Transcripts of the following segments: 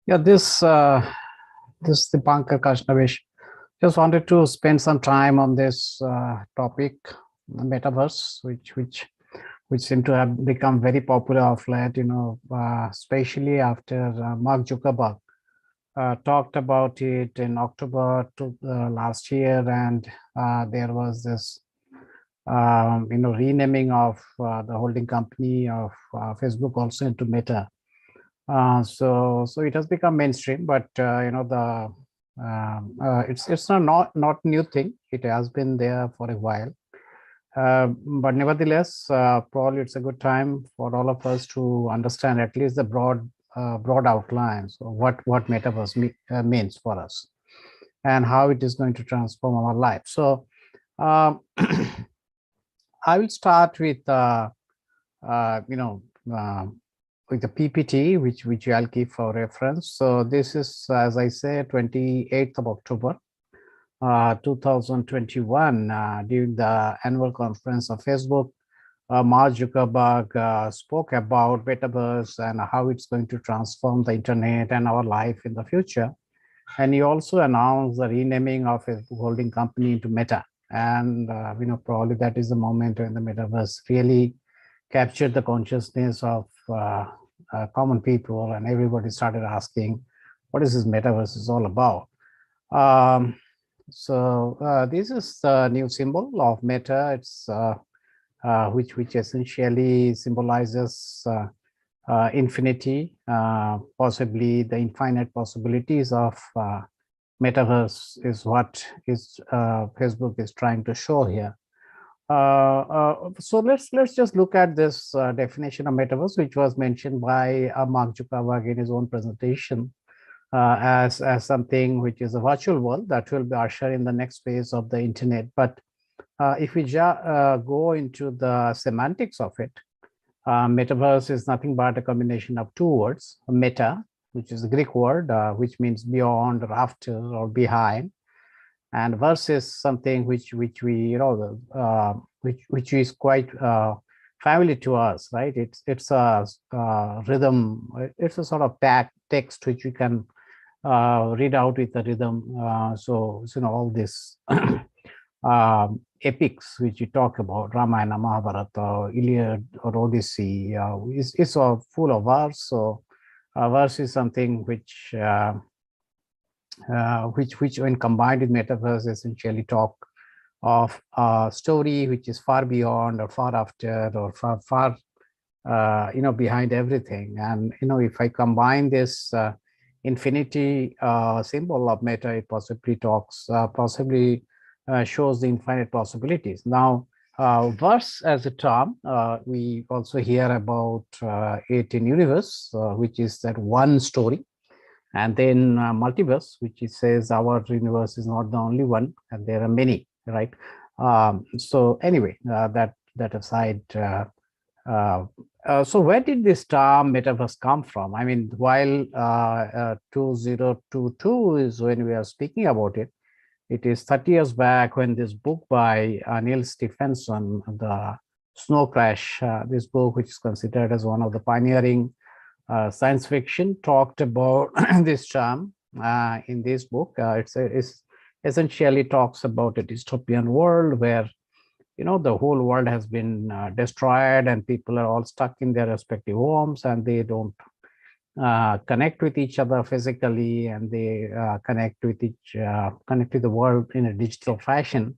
Yeah, this Dipankar Kashnavish. Just wanted to spend some time on this topic, the metaverse, which seem to have become very popular of late. Especially after Mark Zuckerberg talked about it in October last year, and there was this renaming of the holding company of Facebook also into Meta. So it has become mainstream, but it's not new thing. It has been there for a while, but nevertheless, probably it's a good time for all of us to understand at least the broad outlines of what metaverse means for us and how it is going to transform our life. So um, I will start with with the PPT, which I'll keep for reference. So this is, as I said, 28th of October, 2021, during the annual conference of Facebook. Mark Zuckerberg spoke about metaverse and how it's going to transform the internet and our life in the future. And he also announced the renaming of his holding company into Meta. And probably that is the moment when the metaverse really captured the consciousness of common people, and everybody started asking, what is this metaverse is all about? This is the new symbol of Meta. It's which essentially symbolizes infinity, possibly the infinite possibilities of metaverse is what is Facebook is trying to show here. So let's just look at this definition of metaverse, which was mentioned by Mark Zuckerberg in his own presentation as something which is a virtual world that will be ushered in the next phase of the internet. But if we go into the semantics of it, metaverse is nothing but a combination of two words: meta, which is a Greek word which means beyond or after or behind, and verse is something which we which is quite familiar to us, right? It's a rhythm. It's a sort of text which we can read out with the rhythm. So all this epics which you talk about, Ramayana, Mahabharata, Iliad, or Odyssey, is all full of verse. So verse is something which when combined with metaverse essentially talk of a story which is far beyond or far after or far behind everything. And if I combine this infinity symbol of Meta, it possibly shows the infinite possibilities. Now, verse as a term, we also hear about it in universe, which is that one story. And then multiverse, which says our universe is not the only one, and there are many, right? So anyway, that aside, so where did this term metaverse come from? I mean, while 2022 is when we are speaking about it, it is 30 years back when this book by Neil Stephenson, The Snow Crash, this book, which is considered as one of the pioneering science fiction, talked about this term in this book. It's essentially talks about a dystopian world where the whole world has been destroyed and people are all stuck in their respective homes and they don't connect with each other physically, and they connect with the world in a digital fashion.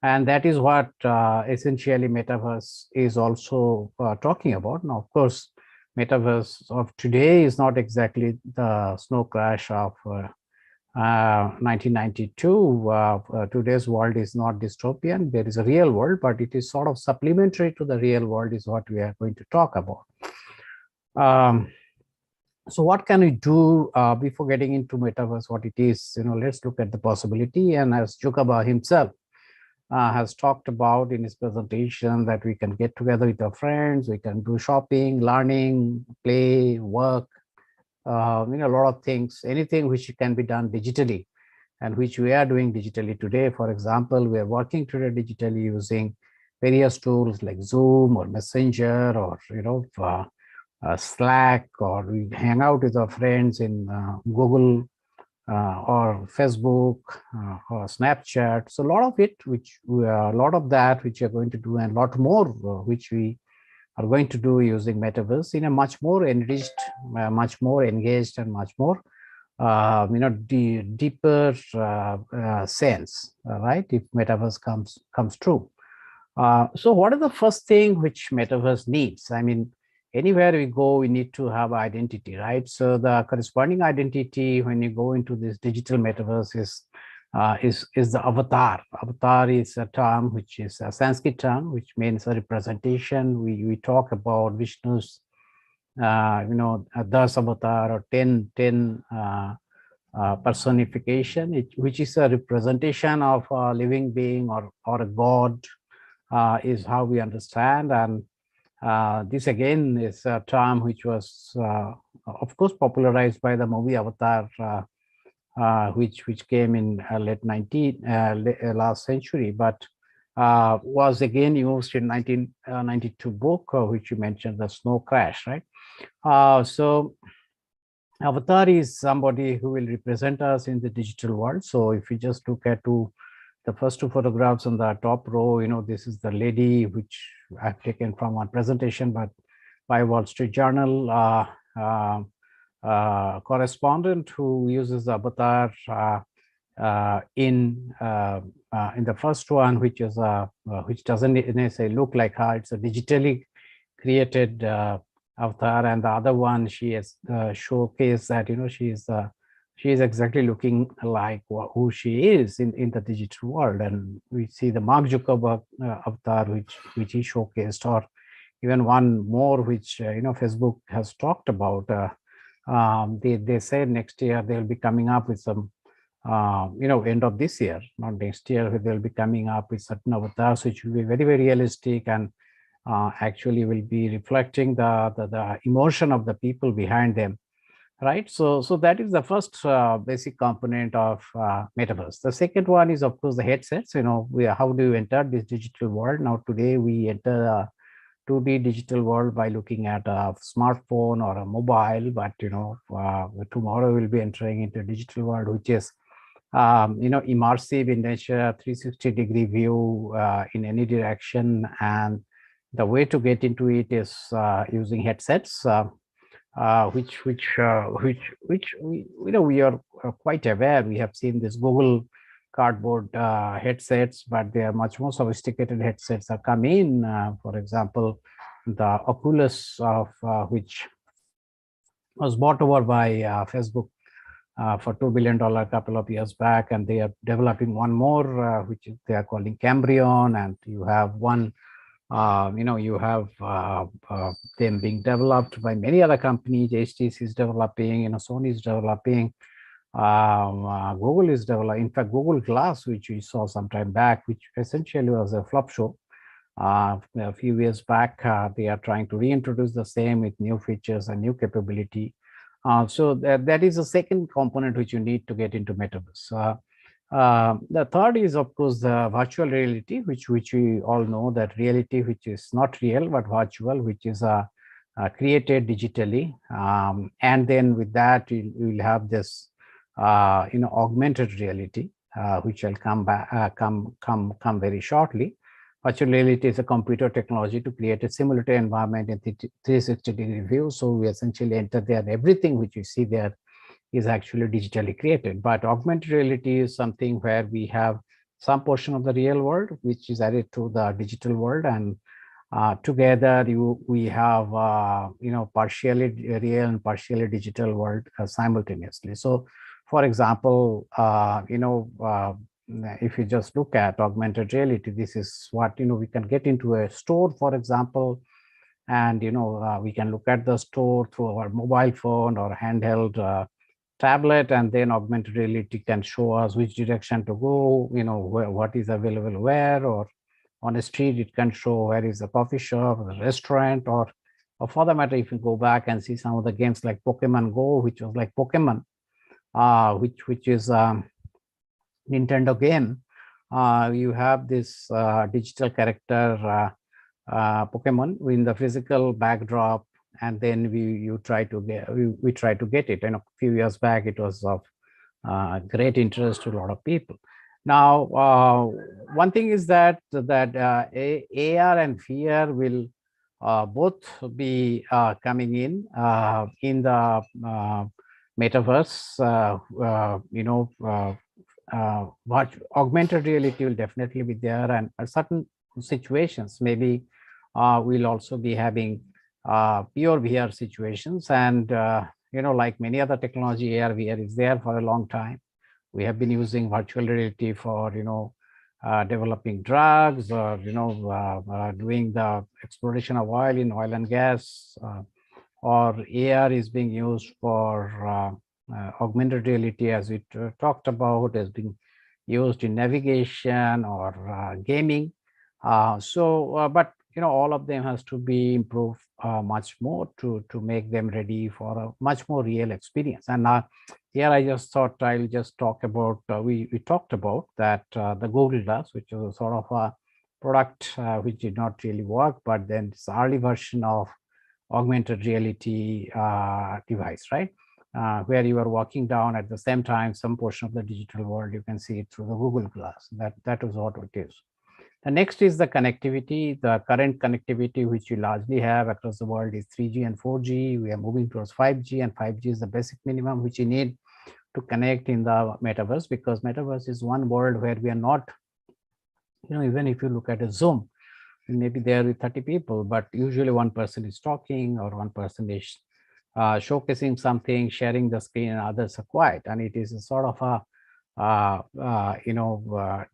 And that is what essentially metaverse is also talking about. Now, of course, metaverse of today is not exactly the snow crash of 1992. Today's world is not dystopian. There is a real world, but it is sort of supplementary to the real world is what we are going to talk about. So what can we do before getting into metaverse, what it is? Let's look at the possibility. And as Zuckerberg himself has talked about in his presentation, that we can get together with our friends, we can do shopping, learning, play, work, a lot of things, anything which can be done digitally and which we are doing digitally today. For example, we are working today digitally using various tools like Zoom or Messenger or Slack, or we hang out with our friends in Google or Facebook or Snapchat. So a lot of it, a lot of that which we are going to do, and a lot more which we are going to do using Metaverse in a much more enriched, much more engaged, and much more deeper sense, right? If Metaverse comes true. So what is the first thing which Metaverse needs? I mean, anywhere we go, we need to have identity, right? So the corresponding identity when you go into this digital Metaverse is the avatar. Avatar is a term which is a Sanskrit term, which means a representation. We talk about Vishnu's, Das avatar, or 10 personification, which is a representation of a living being or a god, is how we understand. And this again is a term which was, of course, popularized by the movie Avatar, which came in last century, but was again used in 1992 book, which you mentioned, the Snow Crash, right? So Avatar is somebody who will represent us in the digital world. So if you just look at the first two photographs on the top row, this is the lady which I've taken from one presentation, but by Wall Street Journal correspondent who uses the avatar in the first one, which is which doesn't necessarily look like her. It's a digitally created avatar, and the other one, she has showcased that she is exactly looking like who she is in the digital world. And we see the Mark Zuckerberg avatar, which he showcased, or even one more which Facebook has talked about. They say next year they'll be coming up with some end of this year, not next year, they'll be coming up with certain avatars which will be very, very realistic, and actually will be reflecting the emotion of the people behind them, right? So that is the first basic component of Metaverse. The second one is, of course, the headsets. How do you enter this digital world? Now today we enter a 2D digital world by looking at a smartphone or a mobile, but tomorrow we'll be entering into a digital world which is immersive in nature, 360-degree view in any direction. And the way to get into it is using headsets, which we are quite aware. We have seen this Google Cardboard headsets, but they are much more sophisticated headsets are coming. For example, the Oculus, of which was bought over by Facebook for $2 billion a couple of years back, and they are developing one more, which they are calling Cambrion, and you have one. You have them being developed by many other companies. HTC is developing, Sony is developing, Google is developing. In fact, Google Glass, which we saw some time back, which essentially was a flop show a few years back, they are trying to reintroduce the same with new features and new capability. So that is the second component which you need to get into Metaverse. The third is, of course, the virtual reality, which we all know, that reality which is not real but virtual, which is created digitally, and then with that you will have this augmented reality, which will come very shortly. Virtual reality is a computer technology to create a simulated environment in 360-degree view. So we essentially enter there, and everything which you see there is actually digitally created. But augmented reality is something where we have some portion of the real world which is added to the digital world, and together we have partially real and partially digital world simultaneously. So, for example, if you just look at augmented reality, this is what we can get into a store, for example, and we can look at the store through our mobile phone or handheld tablet, and then augmented reality can show us which direction to go, what is available where, or on a street it can show where is the coffee shop or the restaurant, or Or for the matter, if you go back and see some of the games like Pokemon Go, which was like Pokemon, which is Nintendo game, you have this digital character Pokemon in the physical backdrop, and then we try to get it. And a few years back, it was of great interest to a lot of people. Now, one thing is that AR and VR will both be coming in the metaverse. What augmented reality will definitely be there, and certain situations maybe we'll also be having pure VR situations. And like many other technology, AR VR is there for a long time. We have been using virtual reality for developing drugs, or doing the exploration of oil in oil and gas, or AR is being used for augmented reality, as we talked about, as being used in navigation or gaming. But all of them has to be improved much more to make them ready for a much more real experience. And here I just thought I'll just talk about, we talked about that the Google Glass, which is a sort of a product which did not really work, but then it's the early version of augmented reality device, right? Where you are walking down at the same time, some portion of the digital world, you can see it through the Google Glass. That is what it is. The next is the connectivity. The current connectivity, which we largely have across the world, is 3G and 4G. We are moving towards 5G, and 5G is the basic minimum which you need to connect in the metaverse, because metaverse is one world where we are not, even if you look at a Zoom, maybe there with 30 people, but usually one person is talking, or one person is showcasing something, sharing the screen, and others are quiet. And it is a sort of a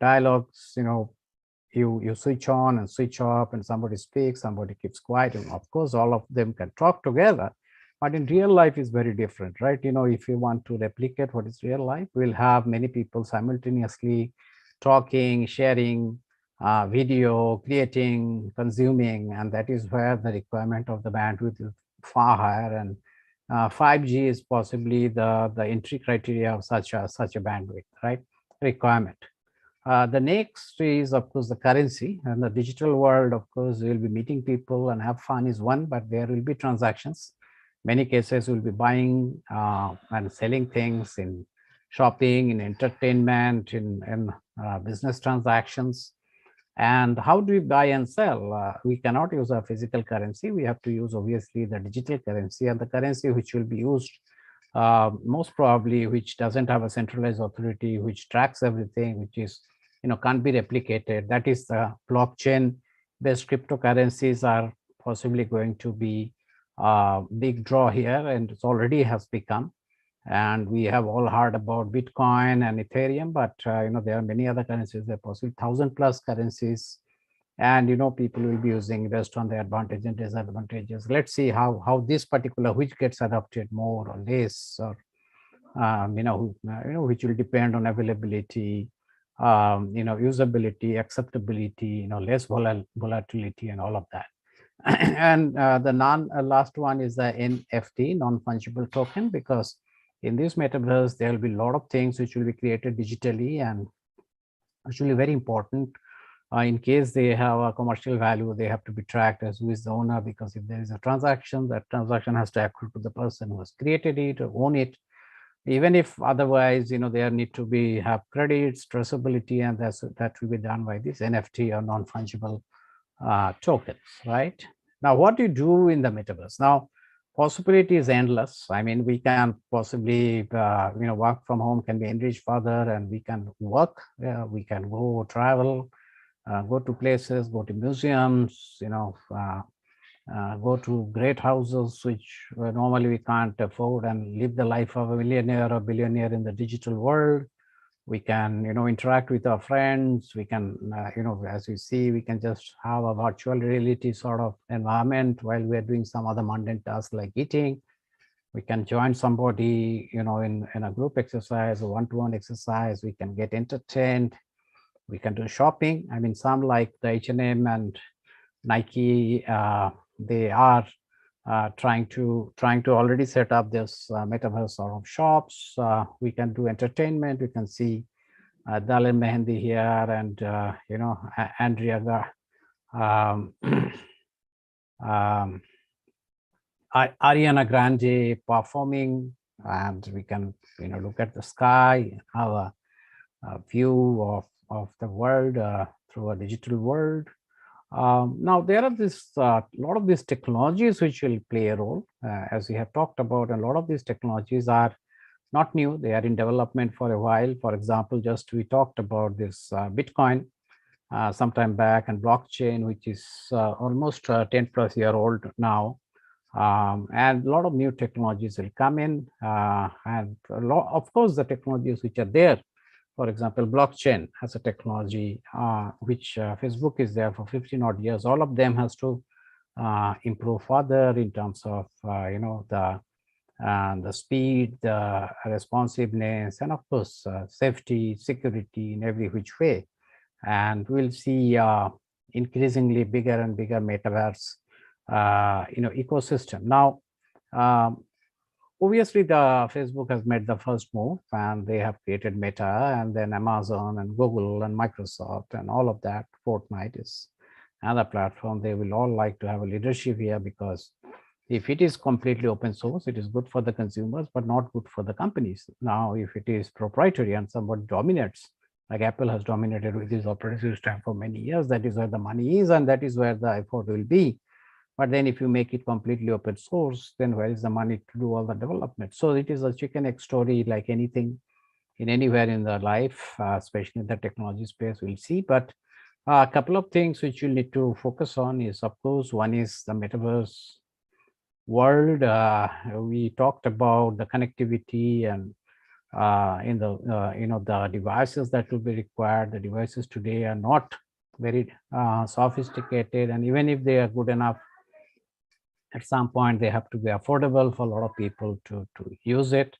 dialogues. You switch on and switch off, and somebody speaks, somebody keeps quiet, and of course all of them can talk together. But in real life is very different, right? If you want to replicate what is real life, we'll have many people simultaneously talking, sharing video, creating, consuming, and that is where the requirement of the bandwidth is far higher. And 5G is possibly the entry criteria of such a bandwidth, right? Requirement. The next is, of course, the currency. And the digital world, of course, we'll be meeting people and have fun is one, but there will be transactions. Many cases we'll be buying and selling things, in shopping, in entertainment, in business transactions. And how do we buy and sell? We cannot use a physical currency. We have to use, obviously, the digital currency, and the currency which will be used most probably, which doesn't have a centralized authority, which tracks everything, which is, can't be replicated. That is the blockchain based cryptocurrencies are possibly going to be a big draw here, and it already has become. And we have all heard about Bitcoin and Ethereum, but there are many other currencies. There are possibly 1,000+ currencies, and people will be using based on the advantage and disadvantages. Let's see how this particular, which gets adopted more or less, or which will depend on availability, usability, acceptability, less volatility, and all of that. And the last one is the NFT, non-fungible token, because in this metaverse there will be a lot of things which will be created digitally, and actually very important. In case they have a commercial value, they have to be tracked as who is the owner, because if there is a transaction, that transaction has to accrue to the person who has created it or own it. Even if otherwise, there need to have credits, traceability, and that will be done by this NFT or non-fungible tokens, right? Now, what do you do in the metaverse? Now, possibility is endless. I mean, we can possibly, work from home can be enriched further, and we can work, we can go travel, go to places, go to museums, go to great houses, which normally we can't afford, and live the life of a millionaire or billionaire in the digital world. We can, interact with our friends. We can, as you see, we can just have a virtual reality sort of environment while we're doing some other mundane tasks like eating. We can join somebody, in a group exercise or one-to-one exercise. We can get entertained. We can do shopping. I mean, some like the H&M and Nike, they are trying to already set up this metaverse sort of shops. We can do entertainment. We can see Dalil Mehendi here, and Andrea um, um, Ariana Grande performing, and we can look at the sky, have a view of the world through a digital world. Now there are this lot of these technologies which will play a role, as we have talked about. A lot of these technologies are not new; they are in development for a while. For example, just we talked about this Bitcoin sometime back, and blockchain, which is almost 10 plus year old now. And a lot of new technologies will come in, and a lot, of course, the technologies which are there. For example, blockchain has a technology which Facebook is there for 15 odd years. All of them has to improve further in terms of the speed, the responsiveness, and of course safety, security in every which way. And we'll see increasingly bigger and bigger metaverse ecosystem. Now, um, obviously the Facebook has made the first move, and they have created Meta, and then Amazon and Google and Microsoft and all of that. Fortnite is another platform. They will all like to have a leadership here, because if it is completely open source, it is good for the consumers, but not good for the companies. Now, if it is proprietary and somebody dominates, like Apple has dominated with this operating system for many years, that is where the money is, and that is where the effort will be. But then if you make it completely open source, then where is the money to do all the development? So it is a chicken egg story, like anything in anywhere in the life, especially in the technology space, we'll see. But a couple of things which you'll need to focus on is, of course, one is the metaverse world. We talked about the connectivity and in the the devices that will be required. The devices today are not very sophisticated, and even if they are good enough, at some point they have to be affordable for a lot of people to use it.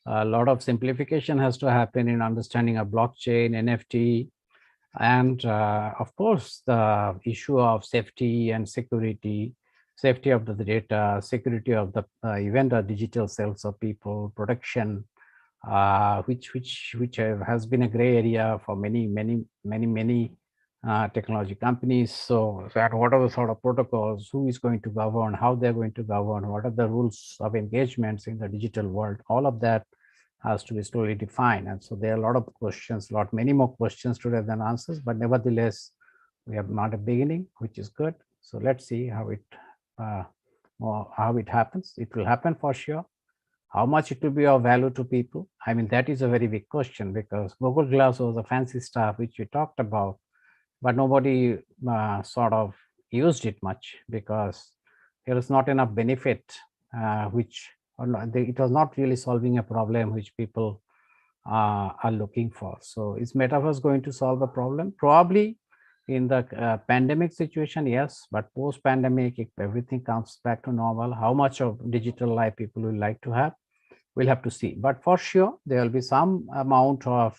A lot of simplification has to happen in understanding a blockchain, NFT, and of course the issue of safety and security, safety of the data, security of the even the digital selves of people, protection, which has been a gray area for many technology companies. So that what are the sort of protocols, who is going to govern, how they're going to govern, what are the rules of engagements in the digital world, all of that has to be slowly defined. And so there are a lot of questions, many more questions today than answers, but nevertheless, we have not a beginning, which is good. So let's see how it happens. It will happen for sure. How much it will be of value to people? I mean, that is a very big question, because Google Glass was a fancy stuff which we talked about, but nobody sort of used it much, because there is not enough benefit, it was not really solving a problem which people are looking for. So is Metaverse going to solve a problem? Probably in the pandemic situation, yes, but post-pandemic, if everything comes back to normal, how much of digital life people will like to have, we'll have to see. But for sure, there will be some amount of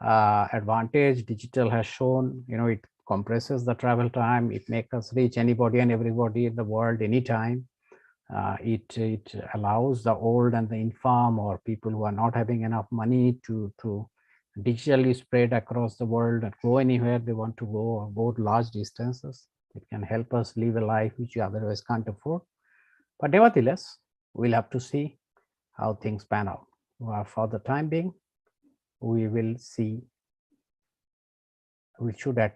advantage. Digital has shown, it compresses the travel time, it makes us reach anybody and everybody in the world anytime. It allows the old and the infirm, or people who are not having enough money, to digitally spread across the world and go anywhere they want to go, or go large distances. It can help us live a life which you otherwise can't afford. But nevertheless, we'll have to see how things pan out. For the time being, we will see. We should at